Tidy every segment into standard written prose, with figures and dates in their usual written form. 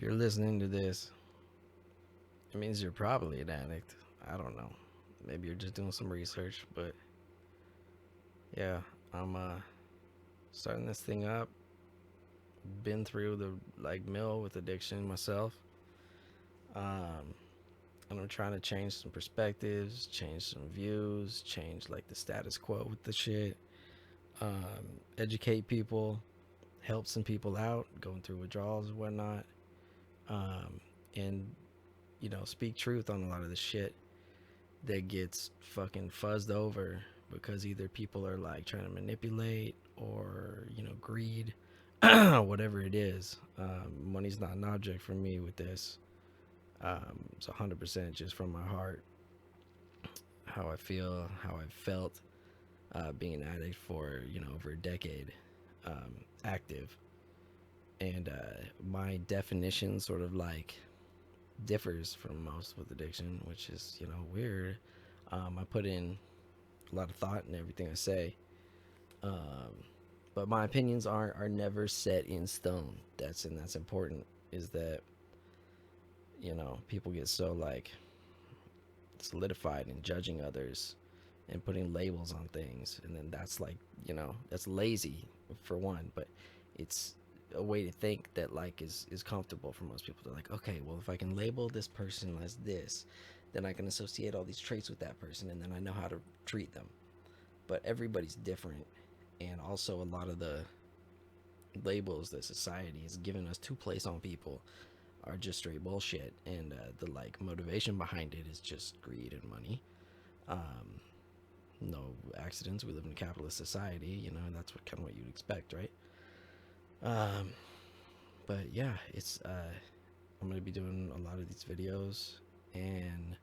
you're listening to this, it means you're probably an addict. I don't know. Maybe you're just doing some research, but yeah, I'm starting this thing up. Been through the mill with addiction myself. Um, and I'm trying to change some perspectives, change some views, change like the status quo with the shit. Educate people, help some people out going through withdrawals and whatnot. Um, and speak truth on a lot of the shit that gets fucking fuzzed over because either people are like trying to manipulate or greed, whatever it is. Money's not an object for me with this. It's 100% just from my heart, how I feel, how I felt, being an addict for over a decade, active, and my definition sort of like differs from most with addiction, which is weird. I put in a lot of thought in everything I say, um, but my opinions are never set in stone. That's important. Is that people get so like solidified in judging others and putting labels on things, and then that's like that's lazy for one, but it's a way to think that like is comfortable for most people. They're like, okay, well, if I can label this person as this, then I can associate all these traits with that person, and then I know how to treat them. But everybody's different, and also a lot of the labels that society has given us to place on people are just straight bullshit, and the like motivation behind it is just greed and money. um, no accidents. We live in a capitalist society, and that's what kind of what you'd expect, right? Um, but yeah, it's I'm gonna be doing a lot of these videos and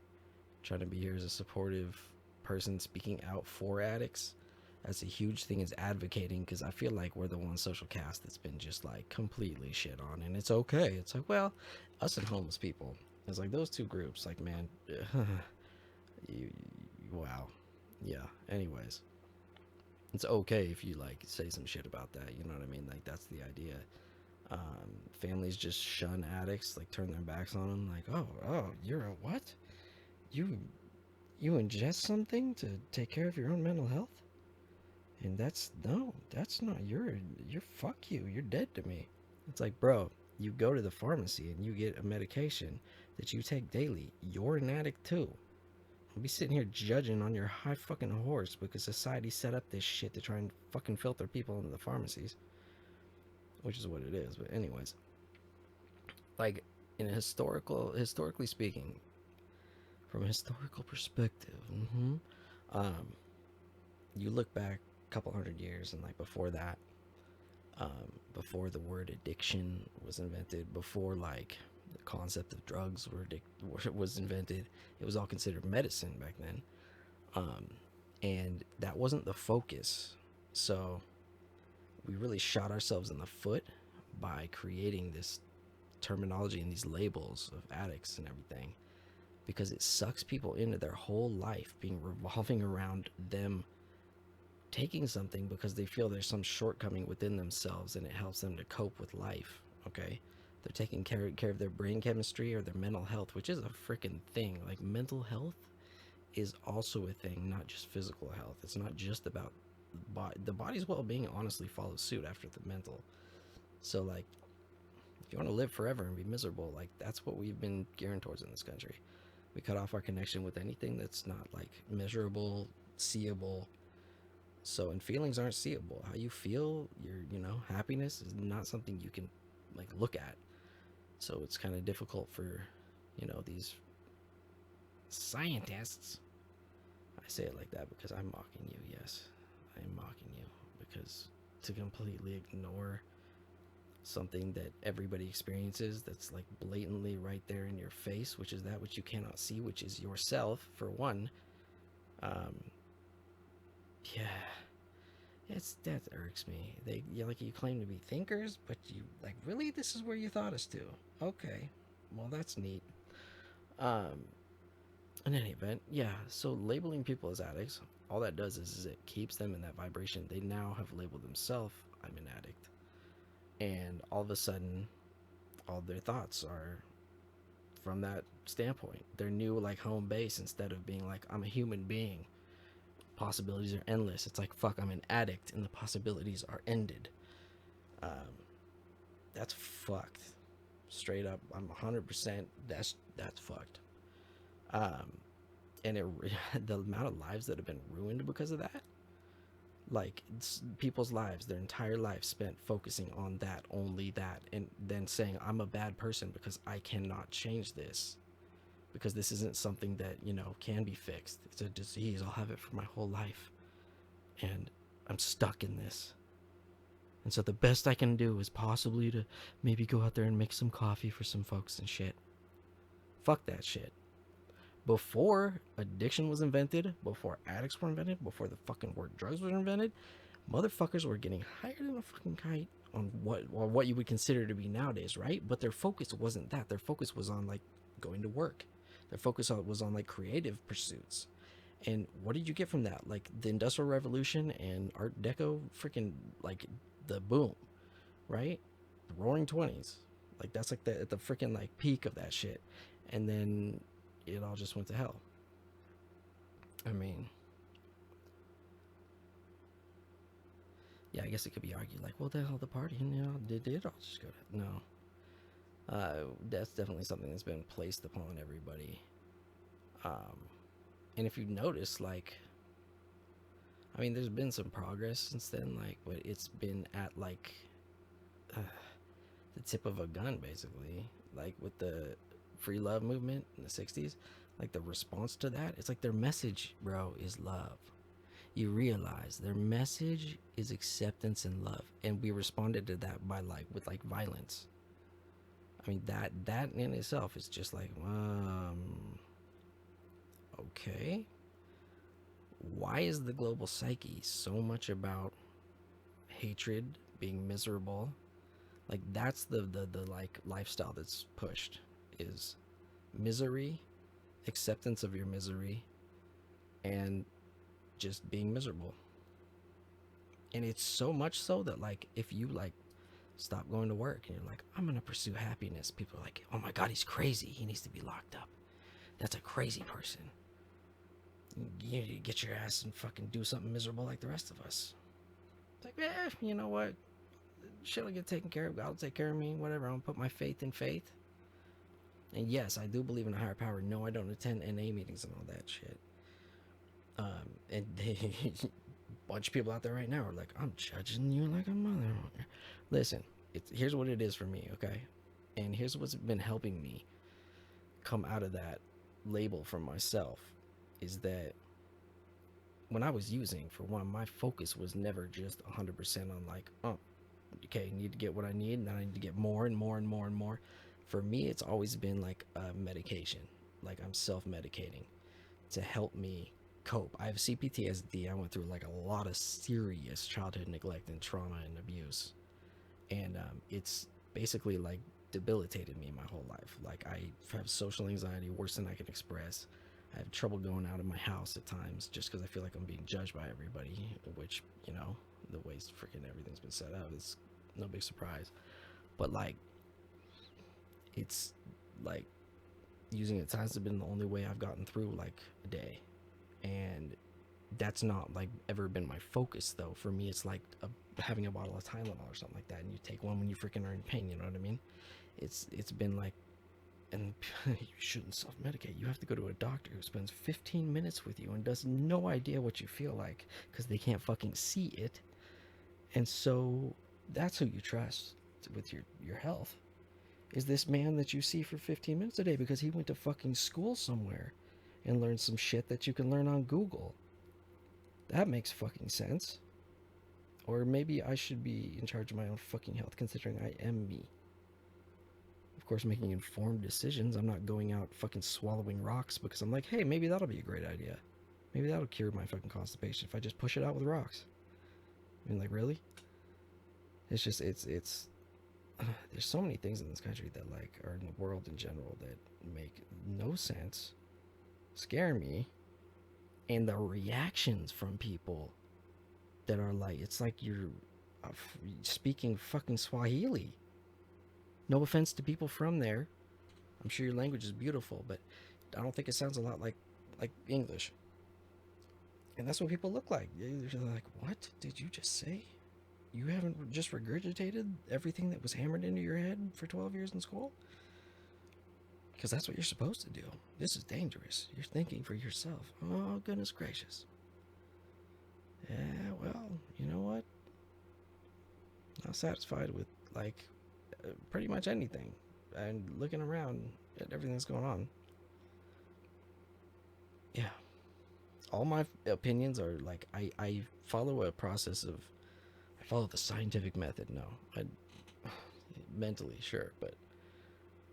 trying to be here as a supportive person speaking out for addicts. That's a huge thing, is advocating, because I feel like we're the one social cast that's been just like completely shit on, and it's okay. It's like, well, us and homeless people. It's like those two groups. Like, man, you, wow, yeah. Anyways, it's okay if you like say some shit about that. You know what I mean? Like that's the idea. Families just shun addicts, like turn their backs on them. Like, oh, you're a what? You you ingest something to take care of your own mental health, and that's no, that's not you're fuck you. You're dead to me. It's like, bro, you go to the pharmacy and you get a medication that you take daily. You're an addict too. Don't be sitting here judging on your high fucking horse because society set up this shit to try and fucking filter people into the pharmacies, which is what it is. But anyways, like in a historically speaking, from a historical perspective, um, you look back a couple hundred years and like before that, before the word addiction was invented, before like the concept of drugs was invented, it was all considered medicine back then. Um, and that wasn't the focus. So we really shot ourselves in the foot by creating this terminology and these labels of addicts and everything, because it sucks people into their whole life being revolving around them taking something because they feel there's some shortcoming within themselves and it helps them to cope with life. Okay, they're taking care of their brain chemistry or their mental health, which is a freaking thing. Like mental health is also a thing, not just physical health. It's not just about the body's well-being. Honestly, follows suit after the mental. So like, if you want to live forever and be miserable, like that's what we've been gearing towards in this country. We cut off our connection with anything that's not like measurable, seeable. So, and feelings aren't seeable. How you feel, your happiness is not something you can like look at. So it's kind of difficult for these scientists. I say it like that because I'm mocking you. Yes, I am mocking you, because to completely ignore something that everybody experiences, that's like blatantly right there in your face, which is that which you cannot see, which is yourself for one. um yeah, that irks me. Like, you claim to be thinkers, but you like, really, this is where you thought us to. Okay, well, that's neat. um in any event, yeah, so labeling people as addicts, all that does is it keeps them in that vibration. They now have labeled themselves, I'm an addict, and all of a sudden, all their thoughts are from that standpoint. Their new like home base, instead of being like, I'm a human being, possibilities are endless. It's like, fuck, I'm an addict and the possibilities are ended. Um, that's fucked. Straight up, I'm 100%. That's fucked. Um, and it the amount of lives that have been ruined because of that, like people's lives, their entire life spent focusing on that, only that, and then saying, I'm a bad person because I cannot change this, because this isn't something that, you know, can be fixed. It's a disease. I'll have it for my whole life, and I'm stuck in this. And so the best I can do is possibly to maybe go out there and make some coffee for some folks and shit. Fuck that shit. Before addiction was invented, before addicts were invented, before the fucking word drugs was invented, motherfuckers were getting higher than a fucking kite on what you would consider to be nowadays, right? But their focus wasn't that. Their focus was on like going to work. Their focus was on like creative pursuits. And what did you get from that? Like the Industrial Revolution and Art Deco, freaking like the boom, right? The Roaring Twenties, like that's like the at the freaking like peak of that shit, and then it all just went to hell. I mean, yeah, I guess it could be argued like, well, the hell, the party, you know, did it all just go to no? That's definitely something that's been placed upon everybody. Um, and if you notice, like, I mean, there's been some progress since then, like, but it's been at like uh, the tip of a gun, basically. Like with the free love movement in the '60s, like the response to that, it's like their message, bro, is love. You realize their message is acceptance and love, and we responded to that by like with like violence. I mean, that in itself is just like, okay, why is the global psyche so much about hatred, being miserable? Like that's the like lifestyle that's pushed, is misery, acceptance of your misery, and just being miserable. And it's so much so that like if you like stop going to work and you're like, I'm gonna pursue happiness, people are like, oh my god, he's crazy, he needs to be locked up, that's a crazy person. You need to get your ass and fucking do something miserable like the rest of us. It's like, you know what, shit'll get taken care of, God will take care of me, whatever. I'm gonna put my faith in faith. And yes, I do believe in a higher power. No, I don't attend NA meetings and all that shit. And a bunch of people out there right now are like, I'm judging you like a mother. Listen, here's what it is for me, okay? And here's what's been helping me come out of that label for myself, is that when I was using, for one, my focus was never just 100% on like, oh, okay, I need to get what I need, and then I need to get more and more and more and more. For me, it's always been like a medication. Like I'm self-medicating to help me cope. I have CPTSD. I went through like a lot of serious childhood neglect and trauma and abuse, and it's basically like debilitated me my whole life. Like I have social anxiety worse than I can express. I have trouble going out of my house at times just because I feel like I'm being judged by everybody, which, you know, the way freaking everything's been set up, it's no big surprise. But like, it's like using at times has been the only way I've gotten through like a day. And that's not like ever been my focus though. For me, it's like having a bottle of Tylenol or something like that, and you take one when you freaking are in pain, you know what I mean? It's been like, and you shouldn't self-medicate. You have to go to a doctor who spends 15 minutes with you and does no idea what you feel like because they can't fucking see it. And so that's who you trust with your health, is this man that you see for 15 minutes a day because he went to fucking school somewhere and learned some shit that you can learn on Google. That makes fucking sense. Or maybe I should be in charge of my own fucking health, considering I am me. Of course, making informed decisions. I'm not going out fucking swallowing rocks because I'm like, hey, maybe that'll be a great idea. Maybe that'll cure my fucking constipation if I just push it out with rocks. I mean, like, really? It's just, it's there's so many things in this country that, like, or in the world in general, that make no sense, scare me, and the reactions from people that are like, it's like you're speaking fucking Swahili. No offense to people from there. I'm sure your language is beautiful, but I don't think it sounds a lot like English. And that's what people look like. They're like, what did you just say? You haven't just regurgitated everything that was hammered into your head for 12 years in school? Because that's what you're supposed to do. This is dangerous. You're thinking for yourself. Oh, goodness gracious. Yeah, well, you know what? Not satisfied with, like, pretty much anything. And looking around at everything that's going on. Yeah. All my opinions are like, I follow a process of, I follow the scientific method. No, I mentally, sure, but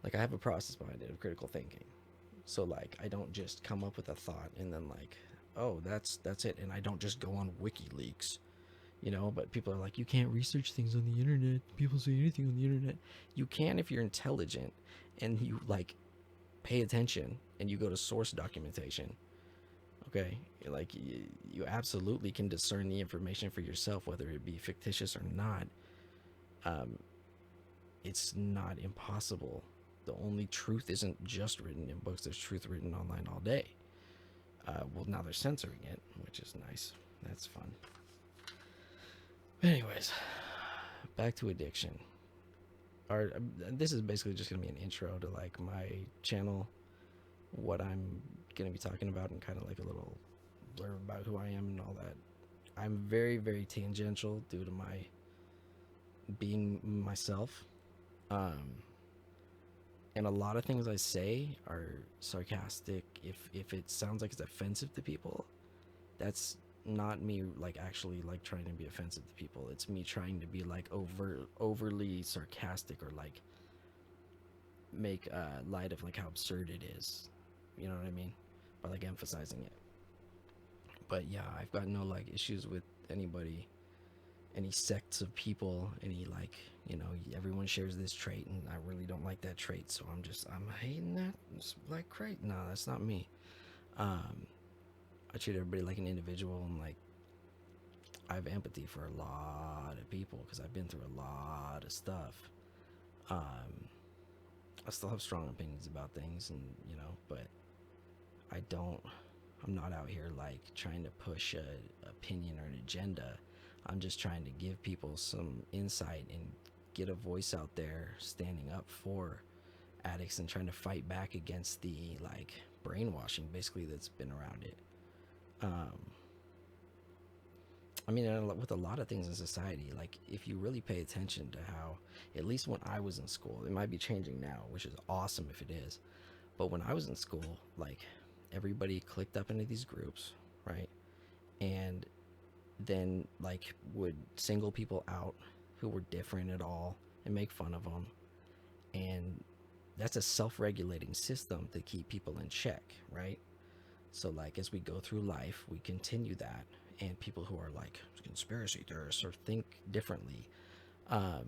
like I have a process behind it of critical thinking. So like I don't just come up with a thought and then like, oh, that's it, and I don't just go on WikiLeaks, you know. But people are like, you can't research things on the internet. People say anything on the internet. You can if you're intelligent and you like pay attention and you go to source documentation. Okay, like you absolutely can discern the information for yourself, whether it be fictitious or not. Um, it's not impossible. The only truth isn't just written in books. There's truth written online all day. Well, now they're censoring it, which is nice. That's fun. But anyways, back to addiction. This is basically just gonna be an intro to like my channel, what I'm gonna be talking about, and kind of like a little blurb about who I am and all that. I'm very, very tangential due to my being myself. Um, and a lot of things I say are sarcastic. If it sounds like it's offensive to people, that's not me like actually like trying to be offensive to people. It's me trying to be like overly sarcastic, or like make light of like how absurd it is. You know what I mean? By like emphasizing it. But yeah, I've got no like issues with anybody, any sects of people, any like, you know, everyone shares this trait and I really don't like that trait, so I'm hating that. It's like crazy. No, that's not me. um I treat everybody like an individual, and like I have empathy for a lot of people because I've been through a lot of stuff. um I still have strong opinions about things, and you know, but I don't, I'm not out here like trying to push a opinion or an agenda. I'm just trying to give people some insight and get a voice out there standing up for addicts and trying to fight back against the like brainwashing basically that's been around it. Um, I mean, with a lot of things in society, like if you really pay attention to how, at least when I was in school, it might be changing now, which is awesome if it is. But when I was in school, like everybody clicked up into these groups, right? And then like would single people out who were different at all and make fun of them. And that's a self-regulating system to keep people in check, right? So like as we go through life, we continue that, and people who are like conspiracy theorists or think differently um,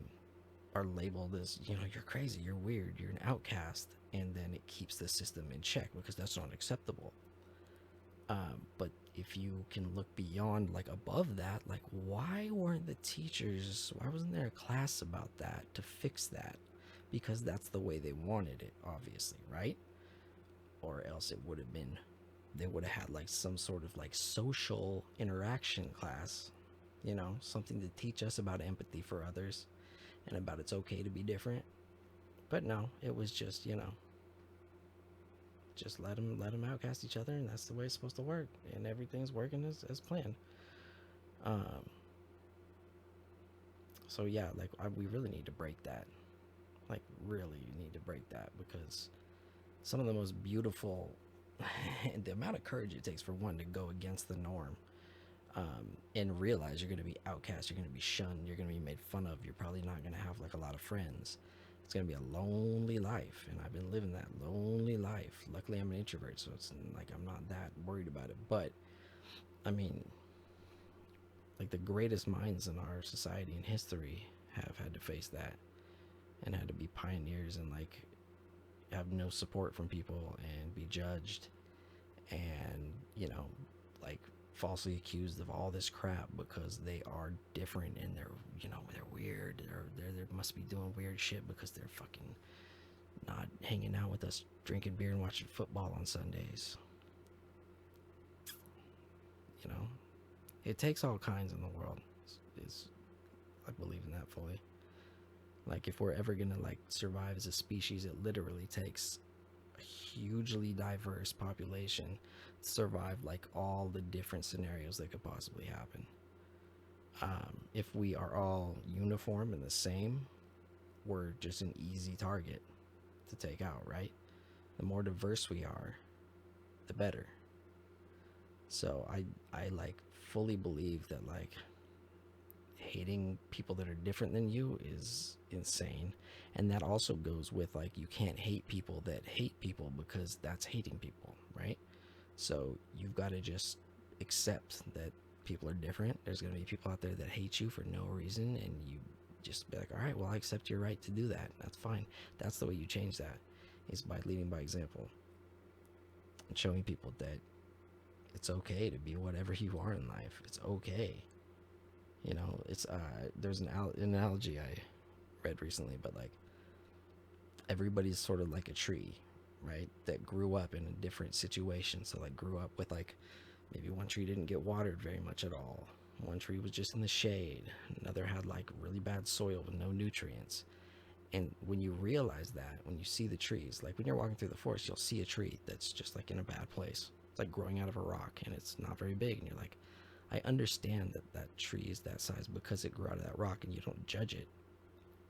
are labeled as, you know, you're crazy, you're weird, you're an outcast, and then it keeps the system in check because that's not acceptable. But if you can look beyond, like above that, like why weren't the teachers, why wasn't there a class about that to fix that? Because that's the way they wanted it, obviously, right? Or else it would have been, they would have had like some sort of like social interaction class, you know, something to teach us about empathy for others and about it's okay to be different. But no, it was just, you know, just let them outcast each other, and that's the way it's supposed to work, and everything's working as planned. um so yeah, like we really need to break that, like really need to break that, because some of the most beautiful the amount of courage it takes for one to go against the norm, and realize you're going to be outcast, you're going to be shunned, you're going to be made fun of, you're probably not going to have like a lot of friends. It's going to be a lonely life, and I've been living that lonely life. Luckily I'm an introvert, so it's like I'm not that worried about it. But I mean, like the greatest minds in our society and history have had to face that and had to be pioneers and like have no support from people and be judged, and you know, like falsely accused of all this crap because they are different and they're, they're weird. They must be doing weird shit because they're fucking not hanging out with us, drinking beer and watching football on Sundays. You know, it takes all kinds in the world. I believe in that fully. Like, if we're ever gonna like survive as a species, it literally takes a hugely diverse population to survive like all the different scenarios that could possibly happen. If we are all uniform and the same, we're just an easy target to take out, right? The more diverse we are, the better. So I like fully believe that like hating people that are different than you is insane. And that also goes with like, you can't hate people that hate people because that's hating people, right? So you've got to just accept that people are different. There's going to be people out there that hate you for no reason, and you just be like, all right, well, I accept your right to do that. That's fine. That's the way you change that, is by leading by example and showing people that it's okay to be whatever you are in life. It's okay. It's there's an analogy I read recently, but like, everybody's sort of like a tree, right? That grew up in a different situation. So like, grew up with like, maybe one tree didn't get watered very much at all. One tree was just in the shade. Another had like really bad soil with no nutrients. And when you realize that, when you see the trees, like when you're walking through the forest, you'll see a tree that's just like in a bad place. It's like growing out of a rock and it's not very big. And you're like, I understand that that tree is that size because it grew out of that rock, and you don't judge it.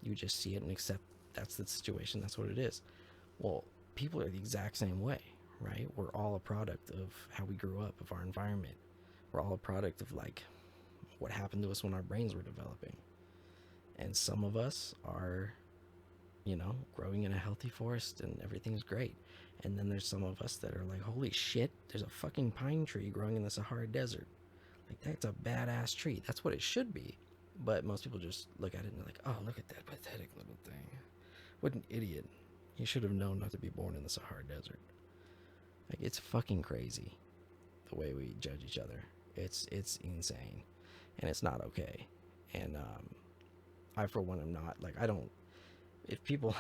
You just see it and accept that's the situation. That's what it is. Well, people are the exact same way, right? We're all a product of how we grew up, of our environment. We're all a product of like what happened to us when our brains were developing. And some of us are, growing in a healthy forest and everything's great. And then there's some of us that are like, holy shit, there's a fucking pine tree growing in the Sahara Desert. Like, that's a badass tree. That's what it should be. But most people just look at it and they're like, oh, look at that pathetic little thing. What an idiot. He should have known not to be born in the Sahara Desert. Like, it's fucking crazy the way we judge each other. It's insane. And it's not okay. And I, for one, am not, like, I don't, if people,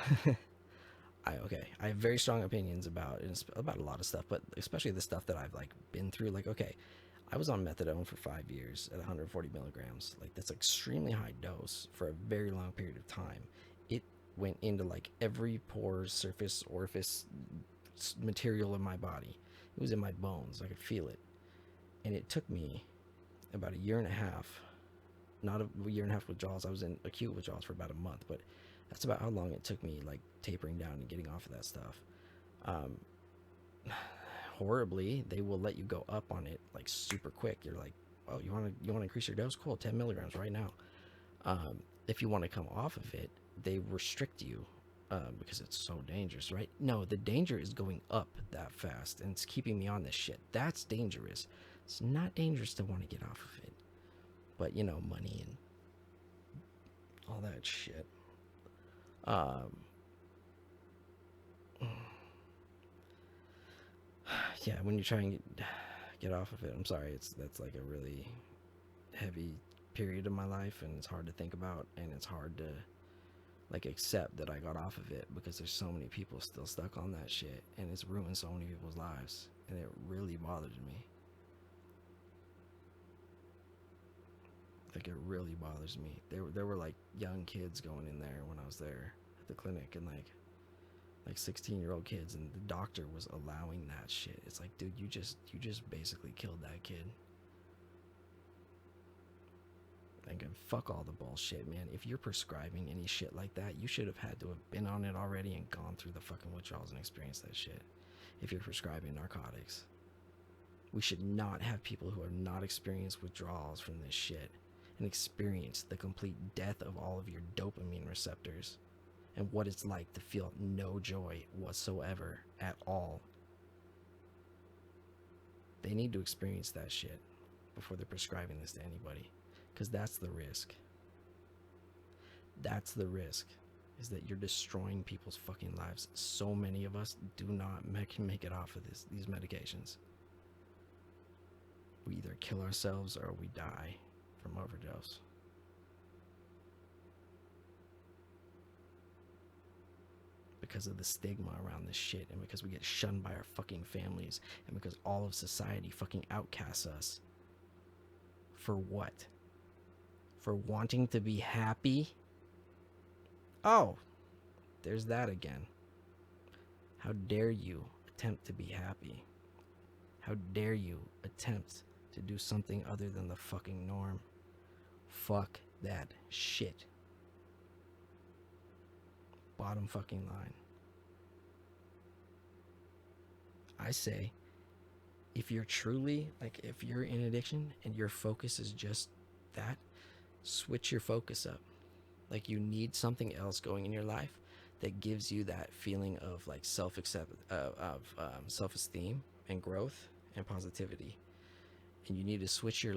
I have very strong opinions about a lot of stuff, but especially the stuff that I've, like, been through. Like, okay, I was on methadone for 5 years at 140 milligrams. Like, that's extremely high dose for a very long period of time. It went into like every pore, surface, orifice material in my body. It was in my bones. I could feel it. And it took me about a year and a half, not a year and a half withdrawals. I was in acute withdrawals for about a month, but that's about how long it took me, like, tapering down and getting off of that stuff. Horribly, they will let you go up on it like super quick. You're like, oh, you want to increase your dose? Cool, 10 milligrams right now. If you want to come off of it, they restrict you because it's so dangerous, right? No, the danger is going up that fast, and it's keeping me on this shit. That's dangerous. It's not dangerous to want to get off of it, but money and all that shit. Yeah, when you try and get off of it, I'm sorry, that's like a really heavy period of my life, and it's hard to think about, and it's hard to like accept that I got off of it, because there's so many people still stuck on that shit, and it's ruined so many people's lives, and it really bothered me. Like, it really bothers me. There were like young kids going in there when I was there at the clinic, and like 16-year-old kids, and the doctor was allowing that shit. It's like, dude, you just basically killed that kid. Like, fuck all the bullshit, man. If you're prescribing any shit like that, you should have had to have been on it already and gone through the fucking withdrawals and experienced that shit. If you're prescribing narcotics, we should not have people who have not experienced withdrawals from this shit and experience the complete death of all of your dopamine receptors and what it's like to feel no joy whatsoever at all. They need to experience that shit before they're prescribing this to anybody, because that's the risk. That's the risk, is that you're destroying people's fucking lives. So many of us do not make it off of these medications. We either kill ourselves or we die from overdose. Because of the stigma around this shit, and because we get shunned by our fucking families, and because all of society fucking outcasts us. For what? For wanting to be happy? Oh, there's that again. How dare you attempt to be happy? How dare you attempt to do something other than the fucking norm? Fuck that shit. Bottom fucking line. I say, if you're truly, like, if you're in addiction and your focus is just that, switch your focus up. Like, you need something else going in your life that gives you that feeling of like self-esteem and growth and positivity. And you need to switch your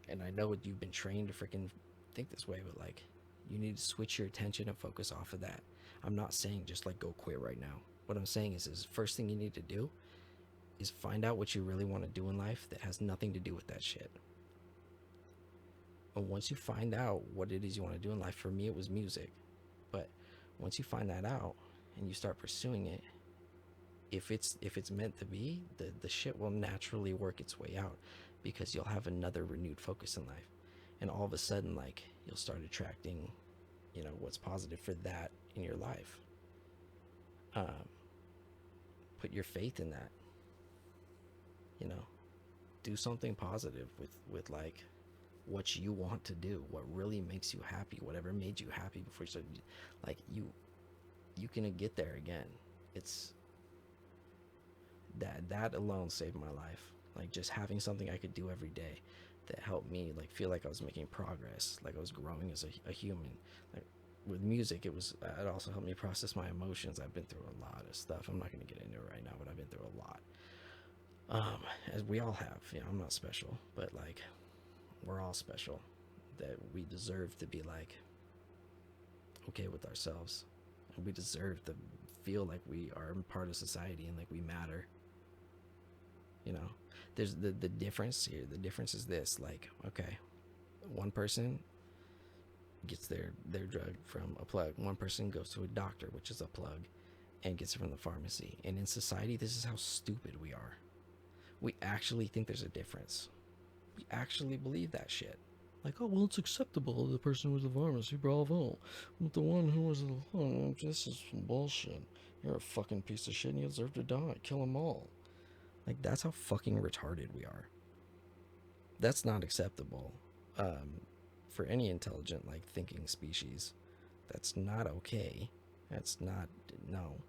and I know you've been trained to freaking think this way, but like, you need to switch your attention and focus off of that. I'm not saying just like go quit right now. What I'm saying is first thing you need to do is find out what you really want to do in life that has nothing to do with that shit. And once you find out what it is you want to do in life, for me it was music, but once you find that out and you start pursuing it, if it's meant to be, the shit will naturally work its way out, because you'll have another renewed focus in life, and all of a sudden, like, you'll start attracting, what's positive for that in your life. Put your faith in that. Do something positive with like what you want to do, what really makes you happy, whatever made you happy before you started. Like, you can get there again. It's that alone saved my life. Like, just having something I could do every day that helped me like feel like I was making progress, like I was growing as a human. Like, with music, it also helped me process my emotions. I've been through a lot of stuff. I'm not going to get into it right now, but I've been through a lot. As we all have. I'm not special, but like, we're all special. That we deserve to be like okay with ourselves, and we deserve to feel like we are part of society and like we matter. There's the difference here. The difference is this: like, okay, one person gets their drug from a plug. One person goes to a doctor, which is a plug, and gets it from the pharmacy. And in society, this is how stupid we are. We actually think there's a difference. We actually believe that shit. Like, oh, well, it's acceptable the person was the pharmacy, bravo. But the one who was this is some bullshit. You're a fucking piece of shit and you deserve to die. Kill them all. Like, that's how fucking retarded we are. That's not acceptable. For any intelligent, like, thinking species. That's not okay. That's not, no.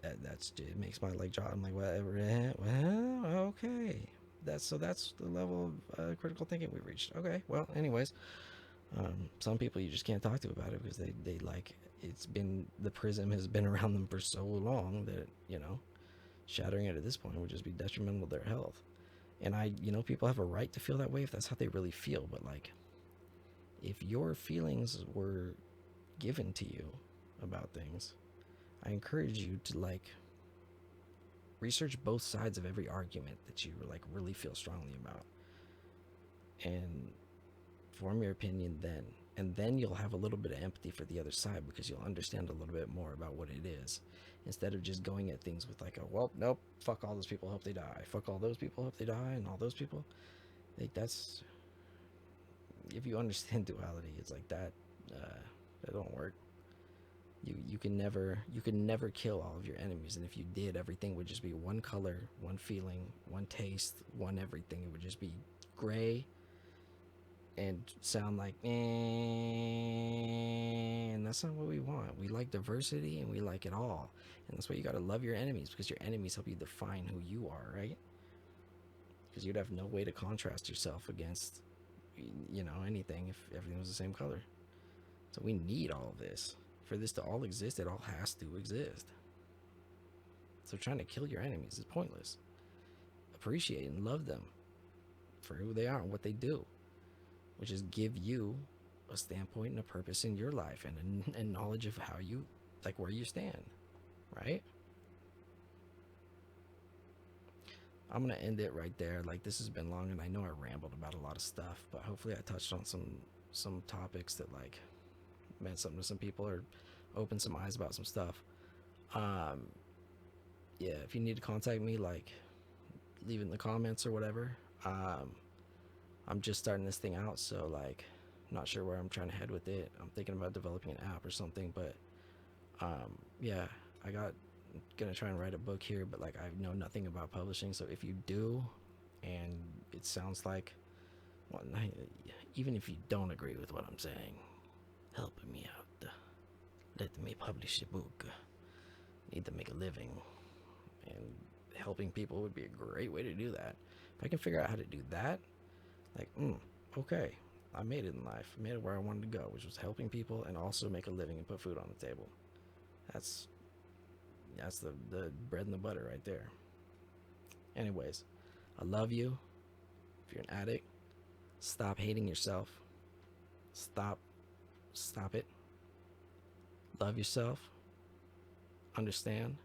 It makes my leg drop. I'm like, whatever. Well, okay. That's the level of critical thinking we've reached. Okay, well, anyways, some people you just can't talk to about it because they like, the prism has been around them for so long that shattering it at this point would just be detrimental to their health. And people have a right to feel that way if that's how they really feel. But like, if your feelings were given to you about things, I encourage you to like research both sides of every argument that you like really feel strongly about, and form your opinion then. And then you'll have a little bit of empathy for the other side, because you'll understand a little bit more about what it is, instead of just going at things with like well, nope, fuck all those people, hope they die, fuck all those people, hope they die, and all those people. Like, that's, if you understand duality, it's like that don't work. You can never kill all of your enemies, and if you did, everything would just be one color, one feeling, one taste, one everything. It would just be gray and sound like and that's not what we want. We like diversity, and we like it all, and that's why you got to love your enemies, because your enemies help you define who you are, right? Because you'd have no way to contrast yourself against anything if everything was the same color. So we need all of this. For this to all exist, it all has to exist. So trying to kill your enemies is pointless. Appreciate and love them for who they are and what they do, which is give you a standpoint and a purpose in your life, and a knowledge of how you, like, where you stand, right? I'm gonna end it right there. Like, this has been long, and I know I rambled about a lot of stuff, but hopefully I touched on some topics that like meant something to some people or opened some eyes about some stuff. Um, yeah, if you need to contact me, like, leave it in the comments or whatever. Um, I'm just starting this thing out, so like, not sure where I'm trying to head with it. I'm thinking about developing an app or something, but yeah, I got gonna try and write a book here, but like, I know nothing about publishing. So if you do, and it sounds like, well, even if you don't agree with what I'm saying, helping me out, let me publish a book. Need to make a living, and helping people would be a great way to do that. If I can figure out how to do that, like, okay, I made it in life. I made it where I wanted to go, which was helping people and also make a living and put food on the table. That's the bread and the butter right there. Anyways, I love you. If you're an addict, stop hating yourself. Stop it. Love yourself. Understand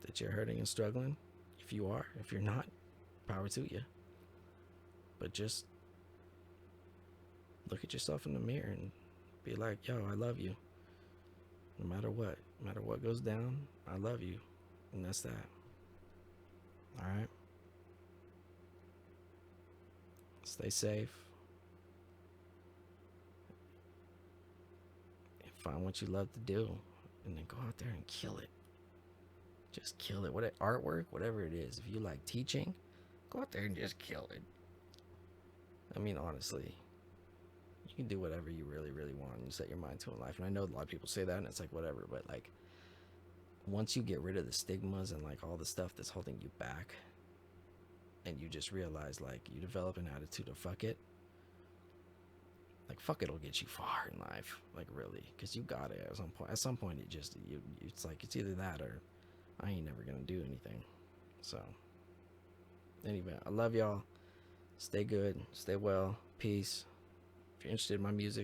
that you're hurting and struggling. If you are, if you're not, power to you. But just look at yourself in the mirror and be like, yo, I love you. No matter what. No matter what goes down, I love you. And that's that. Alright? Stay safe. And find what you love to do. And then go out there and kill it. Just kill it. What artwork, whatever it is. If you like teaching, go out there and just kill it. I mean, honestly, you can do whatever you really, really want and you set your mind to in life. And I know a lot of people say that and it's like whatever, but like, once you get rid of the stigmas and like all the stuff that's holding you back, and you just realize, like, you develop an attitude of fuck it, like, fuck it'll get you far in life, like, really, because you got it at some point. At some point, it's like, it's either that or I ain't never gonna do anything. So anyway, I love y'all. Stay good, stay well, peace. If you're interested in my music,